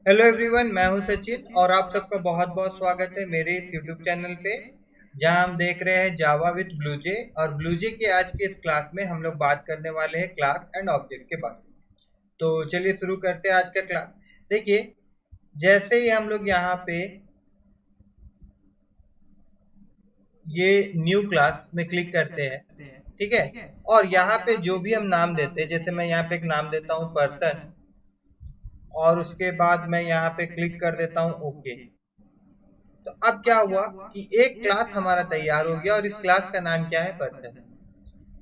Hello everyone, मैं हूं सचिन और आप सबका बहुत बहुत स्वागत है मेरे इस यूट्यूब चैनल पे जहां हम देख रहे हैं जावा विद ब्लूजे। और ब्लूजे के आज के इस क्लास में हम लोग बात करने वाले हैं क्लास एंड ऑब्जेक्ट के बारे में। तो चलिए शुरू करते हैं आज का क्लास। देखिए, जैसे ही हम लोग यहाँ पे ये न्यू क्लास में क्लिक करते हैं, ठीक है, और यहाँ पे जो भी हम नाम देते हैं, जैसे मैं यहाँ पे एक नाम देता हूँ पर्सन, और उसके बाद मैं यहाँ पे क्लिक कर देता हूँ ओके। तो अब क्या हुआ कि एक क्लास हमारा तैयार हो गया और इस क्लास का नाम क्या है, पर्सन।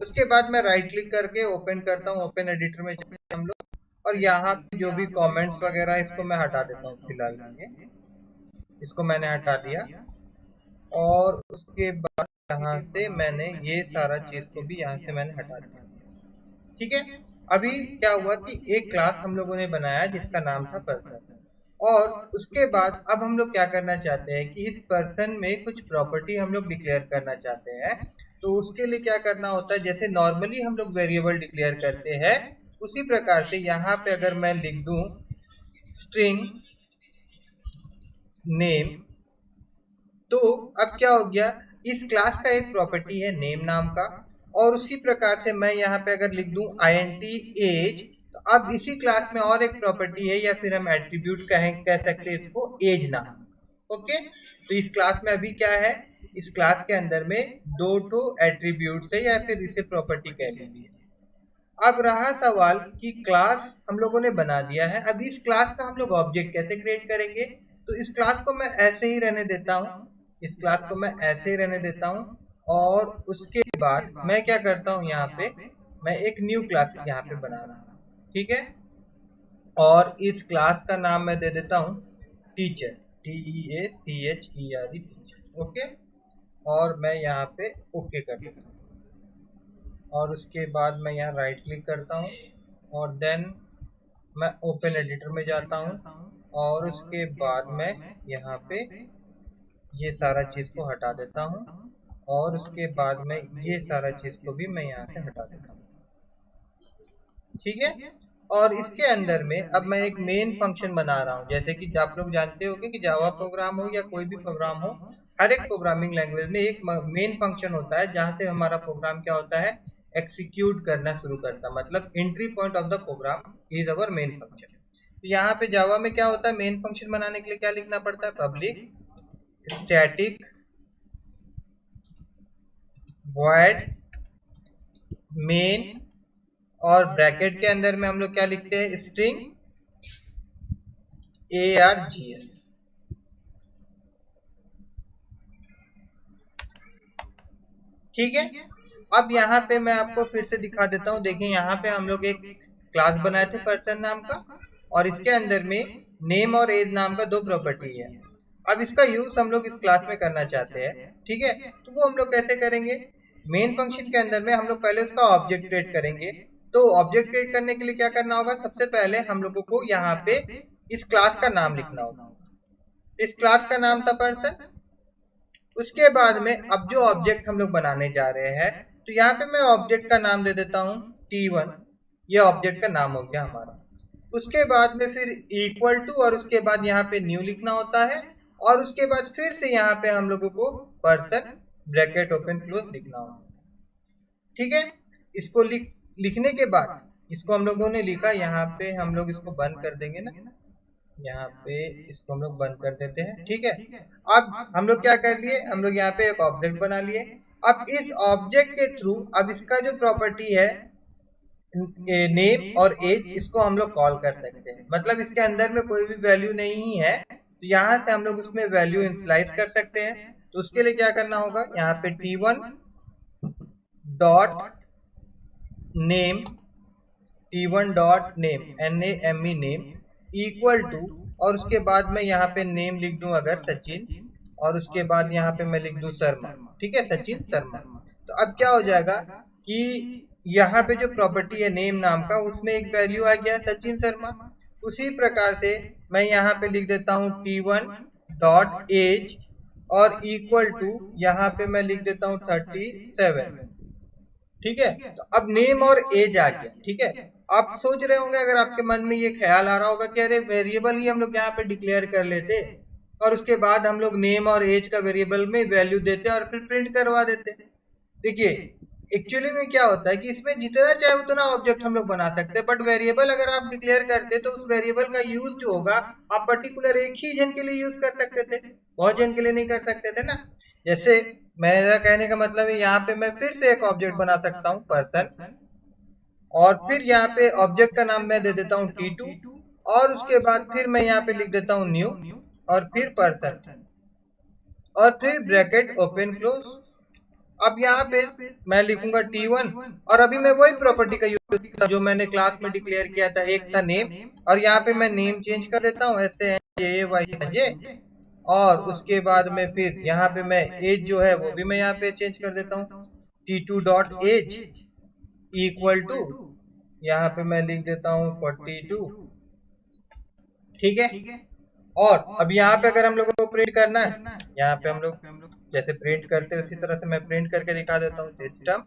उसके बाद मैं राइट क्लिक करके ओपन करता हूँ, ओपन एडिटर में चलते हम लोग, और यहाँ पे जो भी कमेंट्स वगैरह इसको मैं हटा देता हूँ फिलहाल के लिए। इसको मैंने हटा दिया और उसके बाद यहाँ से मैंने ये सारा चीज को भी यहाँ से मैंने हटा दिया। ठीक है, अभी क्या हुआ कि एक क्लास हम लोगों ने बनाया जिसका नाम था पर्सन। और उसके बाद अब हम लोग क्या करना चाहते हैं कि इस पर्सन में कुछ प्रॉपर्टी हम लोग डिक्लेयर करना चाहते हैं। तो उसके लिए क्या करना होता है, जैसे नॉर्मली हम लोग वेरिएबल डिक्लेयर करते हैं, उसी प्रकार से यहाँ पे अगर मैं लिख दूं स्ट्रिंग नेम, तो अब क्या हो गया, इस क्लास का एक प्रॉपर्टी है नेम नाम का। और उसी प्रकार से मैं यहाँ पे अगर लिख दूं int एज, तो अब इसी क्लास में और एक प्रॉपर्टी है, या फिर हम एट्रीब्यूट कह सकते हैं इसको, एज नाम। ओके, तो इस क्लास में अभी क्या है, इस क्लास के अंदर में दो तो एट्रीब्यूट है, या फिर इसे प्रॉपर्टी कह लीजिए। अब रहा सवाल कि क्लास हम लोगों ने बना दिया है, अभी इस क्लास का हम लोग ऑब्जेक्ट कैसे क्रिएट करेंगे। तो इस क्लास को मैं ऐसे ही रहने देता हूँ, इस क्लास को मैं ऐसे ही रहने देता हूँ। और उसके बाद मैं क्या करता हूँ, यहाँ पे मैं एक न्यू क्लास यहाँ पे बना रहा हूँ। ठीक है, और इस क्लास का नाम मैं दे देता हूँ टीचर, TEACHER, टीचर। ओके, और मैं यहाँ पे ओके कर देता हूँ। और उसके बाद मैं यहाँ राइट क्लिक करता हूँ और देन मैं ओपन एडिटर में जाता हूँ, और उसके बाद मैं यहाँ पे ये सारा चीज को हटा देता हूँ, और उसके बाद में ये सारा चीज को भी मैं यहाँ से हटा देता हूँ। ठीक है, और इसके अंदर में अब मैं एक मेन फंक्शन बना रहा हूँ। जैसे कि आप लोग जानते होंगे कि जावा प्रोग्राम हो या कोई भी प्रोग्राम हो, हर एक प्रोग्रामिंग लैंग्वेज में एक मेन फंक्शन होता है जहां से हमारा प्रोग्राम क्या होता है, एक्सिक्यूट करना शुरू करता है। मतलब entry point of the program is our main function. तो यहाँ पे जावा में क्या होता है, मेन फंक्शन बनाने के लिए क्या लिखना पड़ता है, पब्लिक स्टैटिक वॉइड मेन, और ब्रैकेट के अंदर में हम लोग क्या लिखते हैं, स्ट्रिंग ARGS। ठीक है, अब यहाँ पे मैं आपको फिर से दिखा देता हूँ। देखिए, यहाँ पे हम लोग एक क्लास बनाए थे पर्सन नाम का, और इसके अंदर में नेम और एज नाम का दो प्रॉपर्टी है। अब इसका यूज हम लोग इस क्लास में करना चाहते हैं। ठीक है, तो वो हम लोग कैसे करेंगे, मेन फंक्शन के अंदर में हम लोग पहले उसका ऑब्जेक्ट क्रिएट करेंगे। तो ऑब्जेक्ट क्रिएट करने के लिए क्या करना होगा, सबसे पहले हम लोगों को यहाँ पे इस क्लास का नाम लिखना होगा। इस क्लास का नाम था पर्सन। उसके बाद में अब जो ऑब्जेक्ट हम लोग बनाने जा रहे हैं, तो यहाँ पे मैं ऑब्जेक्ट का नाम दे देता हूँ T1। ये ऑब्जेक्ट का नाम हो गया हमारा। उसके बाद में फिर इक्वल टू, और उसके बाद यहाँ पे न्यू लिखना होता है, और उसके बाद फिर से यहाँ पे हम लोगों को पर्सन ब्रैकेट ओपन क्लोज लिखना होता है। ठीक है, इसको लिखने के बाद इसको हम लोगों ने लिखा, यहाँ पे हम लोग इसको बंद कर देंगे ना, यहाँ पे इसको हम लोग बंद कर देते हैं। ठीक है, अब हम लोग क्या कर लिए, हम लोग यहाँ पे एक ऑब्जेक्ट बना लिए। अब इस ऑब्जेक्ट के थ्रू अब इसका जो प्रॉपर्टी है नेम और एज, इसको हम लोग कॉल कर सकते हैं। मतलब इसके अंदर में कोई भी वैल्यू नहीं है, तो यहाँ से हम लोग उसमें वैल्यू इनिशियलाइज कर सकते हैं। तो उसके लिए क्या करना होगा, यहाँ पे T1 dot name, T1 dot name NAME name equal to, और उसके बाद मैं यहाँ पे नेम लिख दूं अगर सचिन, और उसके बाद यहाँ पे मैं लिख दूं शर्मा। ठीक है, सचिन शर्मा। तो अब क्या हो जाएगा कि यहाँ पे जो प्रॉपर्टी है नेम नाम का, उसमें एक वैल्यू आ गया सचिन शर्मा। उसी प्रकार से मैं यहाँ पे लिख देता हूँ T1 डॉट एज, और इक्वल टू यहाँ पे मैं लिख देता हूँ 37। ठीक है। तो अब नेम और एज आ गया, ठीक है। आप सोच रहे होंगे, अगर आपके मन में ये ख्याल आ रहा होगा कि अरे वेरिएबल ही हम लोग यहाँ पे डिक्लेयर कर लेते और उसके बाद हम लोग नेम और एज का वेरिएबल में वैल्यू देते और फिर प्रिंट करवा देते। देखिए एक्चुअली में क्या होता है कि इसमें जितना चाहे उतना ऑब्जेक्ट हम लोग बना सकते हैं, बट वेरिएबल अगर आप डिक्लेयर करते तो उस वेरिएबल का यूज जो होगा आप पर्टिकुलर एक ही जन के लिए यूज कर सकते थे, बहुत जन के लिए नहीं कर सकते थे ना। जैसे मेरा कहने का मतलब है यहाँ पे मैं फिर से एक ऑब्जेक्ट बना सकता हूँ पर्सन, और फिर यहाँ पे ऑब्जेक्ट का नाम मैं दे देता हूँ T2, और उसके बाद फिर मैं यहाँ पे लिख देता हूँ न्यू और फिर पर्सन और फिर ब्रैकेट ओपन क्लोज। अब यहाँ पे मैं लिखूंगा T1 और अभी मैं वही प्रॉपर्टी का यूज जो मैंने क्लास में डिक्लेयर किया था, एक था नेम, और यहाँ पे मैं नेम चेंज कर देता हूँ SANJAY, और उसके बाद में फिर यहाँ पे मैं एज जो है वो भी मैं यहाँ पे चेंज कर देता हूँ, T2 dot as equal to, यहाँ पे मैं लिख देता हूँ 42, ठीक है। और अब यहाँ पे अगर हम लोगों को प्रिंट करना है, यहाँ पे हम लोग जैसे प्रिंट करते हैं उसी तरह से मैं प्रिंट करके दिखा देता हूँ, system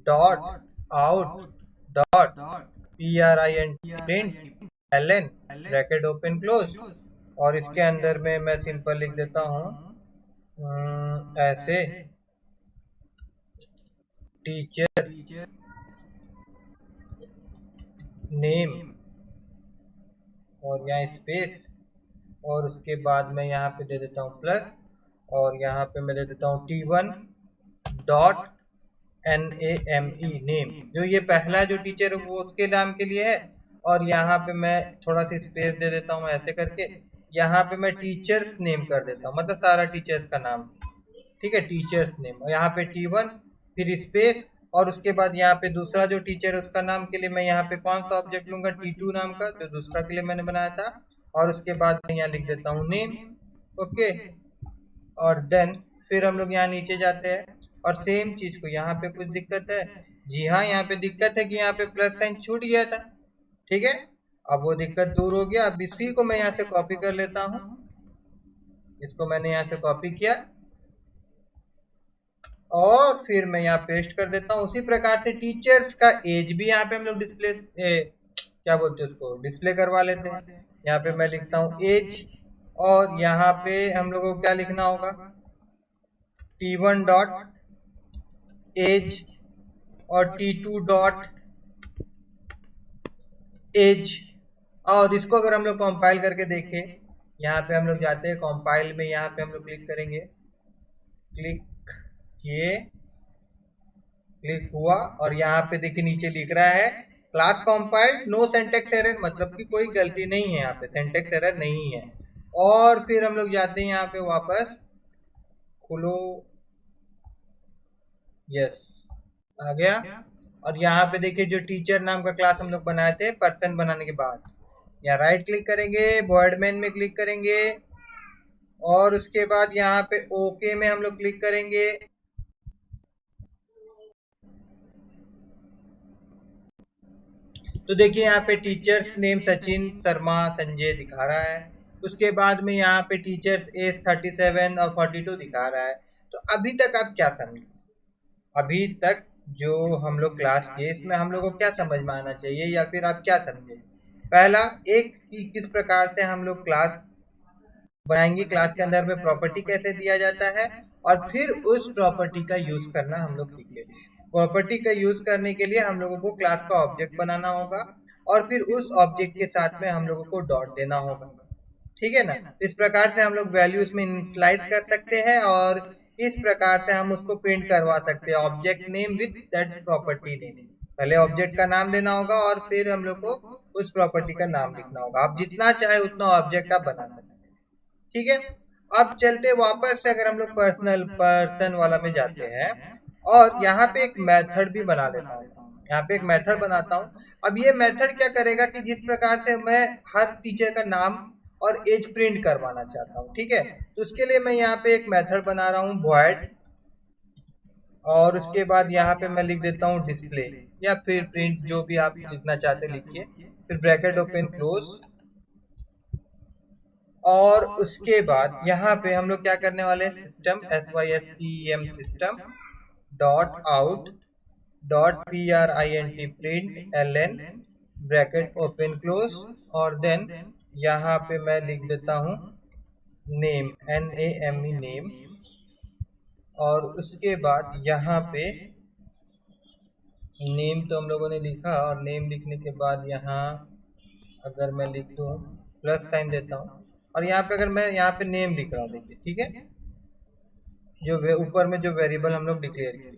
dot out dot print ln bracket open close, और इसके अंदर में मैं सिंपल लिख देता हूँ ऐसे टीचर नेम और यहाँ स्पेस, और उसके बाद मैं यहाँ पे दे देता हूँ प्लस, और यहाँ पे मैं दे देता हूँ T1 डॉट NAME नेम, जो ये पहला जो टीचर है वो उसके नाम के लिए है, और यहाँ पे मैं थोड़ा सा स्पेस दे देता हूँ ऐसे करके, यहाँ पे मैं टीचर्स नेम कर देता हूँ, मतलब सारा टीचर्स का नाम, ठीक है, टीचर्स नेम, और यहाँ पे T1 फिर स्पेस, और उसके बाद यहाँ पे दूसरा जो टीचर है उसका नाम के लिए मैं यहाँ पे कौन सा ऑब्जेक्ट लूंगा, T2 नाम का, जो दूसरा के लिए मैंने बनाया था, और उसके बाद मैं यहाँ लिख देता हूँ नेम, ओके। और देन फिर हम लोग यहाँ नीचे जाते हैं और सेम चीज को, यहाँ पे कुछ दिक्कत है, जी हाँ यहाँ पे दिक्कत है कि यहाँ पे प्लस साइन छूट गया था, ठीक है। अब वो दिक्कत दूर हो गया। अब इसी को मैं यहाँ से कॉपी कर लेता हूँ, इसको मैंने यहाँ से कॉपी किया और फिर मैं यहाँ पेस्ट कर देता हूँ। उसी प्रकार से टीचर्स का एज भी यहाँ पे हम लोग डिस्प्ले क्या बोलते हैं उसको, डिस्प्ले करवा लेते हैं। यहाँ पे मैं लिखता हूँ एज, और यहाँ पे हम लोगों को क्या लिखना होगा, T1 डॉट एज और T2 डॉट एज, और इसको अगर हम लोग कंपाइल करके देखें, यहाँ पे हम लोग जाते हैं कंपाइल में, यहाँ पे हम लोग क्लिक करेंगे, क्लिक किए, क्लिक हुआ, और यहाँ पे देखिए नीचे लिख रहा है class compiled no syntax error, मतलब कि कोई गलती नहीं है, यहाँ पे सिंटैक्स एरर नहीं है। और फिर हम लोग जाते हैं यहाँ पे वापस, खुलो, यस आ गया। और यहाँ पे देखिए जो टीचर नाम का क्लास हम लोग बनाए थे पर्सन बनाने के बाद, यहाँ राइट क्लिक करेंगे, वर्ड मेन में क्लिक करेंगे, और उसके बाद यहाँ पे ओके में हम लोग क्लिक करेंगे। तो देखिए यहाँ पे टीचर्स नेम सचिन शर्मा संजय दिखा रहा है, उसके बाद में यहाँ पे टीचर्स एज 37 और 42 दिखा रहा है। तो अभी तक आप क्या समझे, अभी तक जो हम लोग क्लास किए इसमें हम लोग को क्या समझ में आना चाहिए, या फिर आप क्या समझे। पहला एक कि किस प्रकार से हम लोग क्लास बनाएंगे, क्लास के अंदर में प्रॉपर्टी कैसे दिया जाता है, और फिर उस प्रॉपर्टी का यूज करना हम लोग सीखे। प्रॉपर्टी का यूज करने के लिए हम लोगों को क्लास का ऑब्जेक्ट बनाना होगा, और फिर उस ऑब्जेक्ट के साथ में हम लोगों को डॉट देना होगा, ठीक है ना। इस प्रकार से हम लोग वैल्यूज में इनिशियलाइज कर सकते हैं, और इस प्रकार से हम उसको प्रिंट करवा सकते हैं, object name with that property name. पहले ऑब्जेक्ट का नाम देना होगा और फिर हम लोग को उस प्रॉपर्टी का नाम लिखना होगा। आप जितना चाहे उतना ऑब्जेक्ट आप बना सकते हैं, ठीक है। अब चलते वापस से, अगर हम लोग पर्सन वाला में जाते हैं, और यहाँ पे एक मेथड भी बना लेता हूँ, यहाँ पे एक मेथड बनाता हूँ। अब ये मेथड क्या करेगा कि जिस प्रकार से मैं हर टीचर का नाम और एज प्रिंट करवाना चाहता हूँ, ठीक है, तो उसके लिए मैं यहाँ पे एक मेथड बना रहा हूँ void, और उसके बाद यहाँ पे मैं लिख देता हूँ डिस्प्ले या फिर प्रिंट, जो भी आप लिखना चाहते लिखिए, फिर ब्रैकेट ओपन क्लोज, और उसके बाद यहाँ पे हम लोग क्या करने वाले हैं, system SYSTEM system dot out dot print print ln bracket open close, और देन यहाँ पे मैं लिख देता हूँ नेम, NAME नेम, और उसके बाद यहाँ पे नेम तो हम लोगों ने लिखा, और नेम लिखने के बाद यहाँ अगर मैं लिख दूँ प्लस साइन देता हूँ, और यहाँ पे अगर मैं यहाँ पे नेम लिख रहा हूँ, देखिए ठीक है, जो ऊपर में जो वेरिएबल हम लोग डिक्लेयर किए,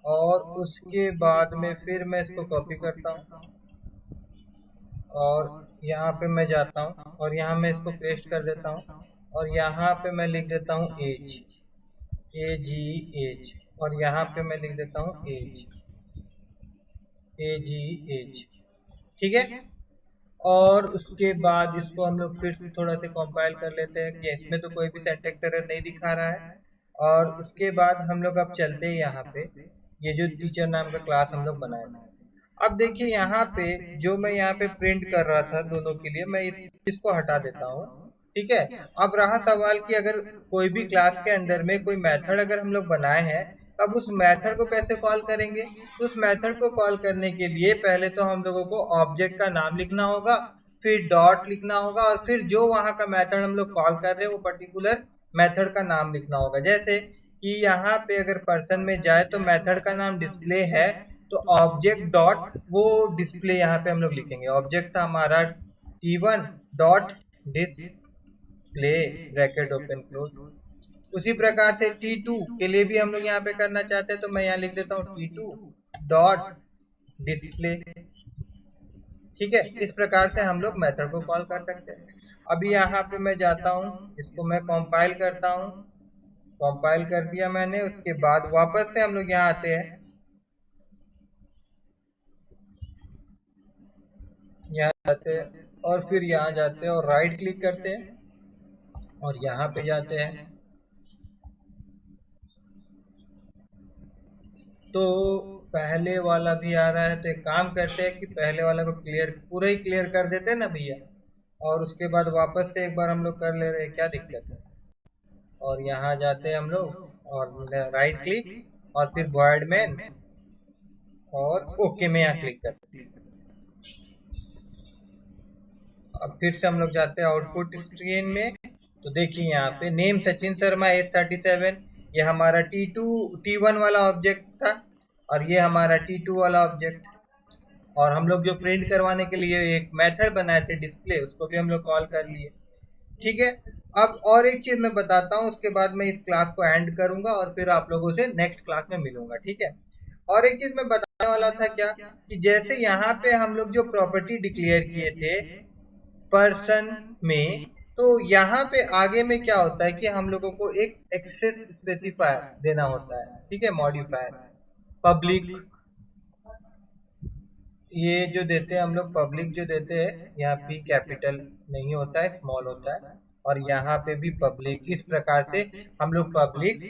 और उसके बाद में फिर मैं इसको कॉपी करता हूँ और यहाँ पे मैं जाता हूँ और यहाँ मैं इसको पेस्ट कर देता हूँ, और यहाँ पे मैं लिख देता हूँ एज, AGH, और यहाँ पे मैं लिख देता हूँ एज, AGH, ठीक है। और उसके बाद इसको हम लोग फिर से थोड़ा सा कंपाइल कर लेते हैं कि इसमें तो कोई भी सिंटैक्स एरर नहीं दिखा रहा है। और उसके बाद हम लोग अब चलते हैं यहाँ पे, ये जो टीचर नाम का क्लास हम लोग बनाए थे, अब देखिए यहाँ पे जो मैं यहाँ पे प्रिंट कर रहा था दोनों के लिए, मैं इस चीज को हटा देता हूँ, ठीक है। अब रहा सवाल कि अगर कोई भी क्लास के अंदर में कोई मेथड अगर हम लोग बनाए हैं, अब उस मेथड को कैसे कॉल करेंगे। तो उस मेथड को कॉल करने के लिए पहले तो हम लोगों को ऑब्जेक्ट का नाम लिखना होगा, फिर डॉट लिखना होगा, और फिर जो वहां का मेथड हम लोग कॉल कर रहे हैं वो पर्टिकुलर मेथड का नाम लिखना होगा। जैसे कि यहाँ पे अगर पर्सन में जाए तो मेथड का नाम डिस्प्ले है, तो ऑब्जेक्ट डॉट वो डिस्प्ले यहाँ पे हम लोग लिखेंगे। ऑब्जेक्ट था हमारा T1 dot display bracket open close. उसी प्रकार से T2 के लिए भी हम लोग यहाँ पे करना चाहते हैं, तो मैं यहाँ लिख देता हूँ T2 डॉट डिस्प्ले, ठीक है। इस प्रकार से हम लोग मेथड को कॉल कर सकते हैं। अभी यहाँ पे मैं जाता हूँ, इसको मैं कंपाइल करता हूँ, कंपाइल कर दिया मैंने। उसके बाद वापस से हम लोग यहाँ आते हैं, यहाँ जाते हैं और फिर यहाँ जाते हैं और राइट क्लिक करते हैं और यहाँ पे जाते हैं। तो पहले वाला भी आ रहा है, तो एक काम करते हैं कि पहले वाला को पूरा ही क्लियर कर देते हैं ना भैया, और उसके बाद वापस से एक बार हम लोग कर ले रहे हैं, क्या दिक्कत है। और यहाँ जाते हैं हम लोग और राइट क्लिक और फिर वॉइड मेन और ओके में यहाँ क्लिक करते हैं। अब फिर से हम लोग जाते हैं आउटपुट स्क्रीन में, तो देखिए यहाँ पे नेम सचिन शर्मा एज 37, ये हमारा T1 वाला ऑब्जेक्ट था और ये हमारा T2 वाला ऑब्जेक्ट। और हम लोग जो प्रिंट करवाने के लिए एक मेथड बनाए थे डिस्प्ले, उसको भी हम लोग कॉल कर लिए, ठीक है। अब और एक चीज मैं बताता हूँ, उसके बाद मैं इस क्लास को एंड करूंगा और फिर आप लोगों से नेक्स्ट क्लास में मिलूंगा, ठीक है। और एक चीज मैं बताने वाला था क्या, कि जैसे यहाँ पे हम लोग जो प्रॉपर्टी डिक्लेयर किए थे पर्सन में, तो यहाँ पे आगे में क्या होता है कि हम लोगों को एक एक्सेस स्पेसिफायर देना होता है, ठीक है, मॉडिफायर पब्लिक। ये जो देते हैं हम लोग पब्लिक जो देते हैं, यहाँ पे कैपिटल नहीं होता है, स्मॉल होता है, और यहाँ पे भी पब्लिक। इस प्रकार से हम लोग पब्लिक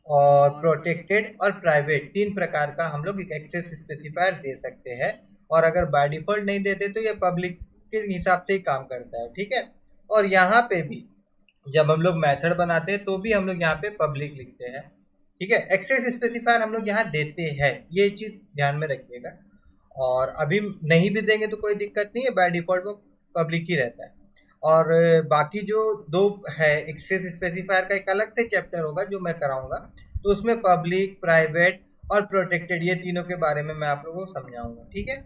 और प्रोटेक्टेड और प्राइवेट तीन प्रकार का हम लोग एक्सेस स्पेसिफायर दे सकते हैं। और अगर बाय डिफॉल्ट नहीं देते तो ये पब्लिक के हिसाब से ही काम करता है, ठीक है। और यहाँ पे भी जब हम लोग मेथड बनाते हैं तो भी हम लोग यहाँ पे पब्लिक लिखते हैं, ठीक है। एक्सेस स्पेसिफायर हम लोग यहाँ देते हैं, ये चीज ध्यान में रखिएगा। और अभी नहीं भी देंगे तो कोई दिक्कत नहीं है, बाय डिफॉल्ट वो पब्लिक ही रहता है। और बाकी जो दो है एक्सेस स्पेसिफायर का एक अलग से चैप्टर होगा जो मैं कराऊंगा, तो उसमें पब्लिक, प्राइवेट और प्रोटेक्टेड ये तीनों के बारे में मैं आप लोगों को समझाऊंगा, ठीक है।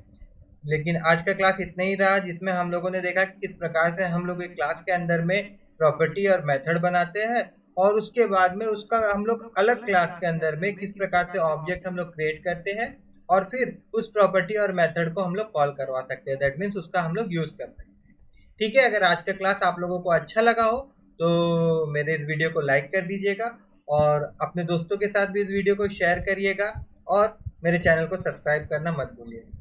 लेकिन आज का क्लास इतना ही रहा, जिसमें हम लोगों ने देखा कि किस प्रकार से हम लोग एक क्लास के अंदर में प्रॉपर्टी और मेथड बनाते हैं, और उसके बाद में उसका हम लोग अलग क्लास के अंदर में किस प्रकार से ऑब्जेक्ट हम लोग क्रिएट करते हैं, और फिर उस प्रॉपर्टी और मेथड को हम लोग कॉल करवा सकते हैं, दैट मीन्स उसका हम लोग यूज कर सकते हैं, ठीक है। अगर आज का क्लास आप लोगों को अच्छा लगा हो तो मेरे इस वीडियो को लाइक कर दीजिएगा, और अपने दोस्तों के साथ भी इस वीडियो को शेयर करिएगा, और मेरे चैनल को सब्सक्राइब करना मत भूलिएगा।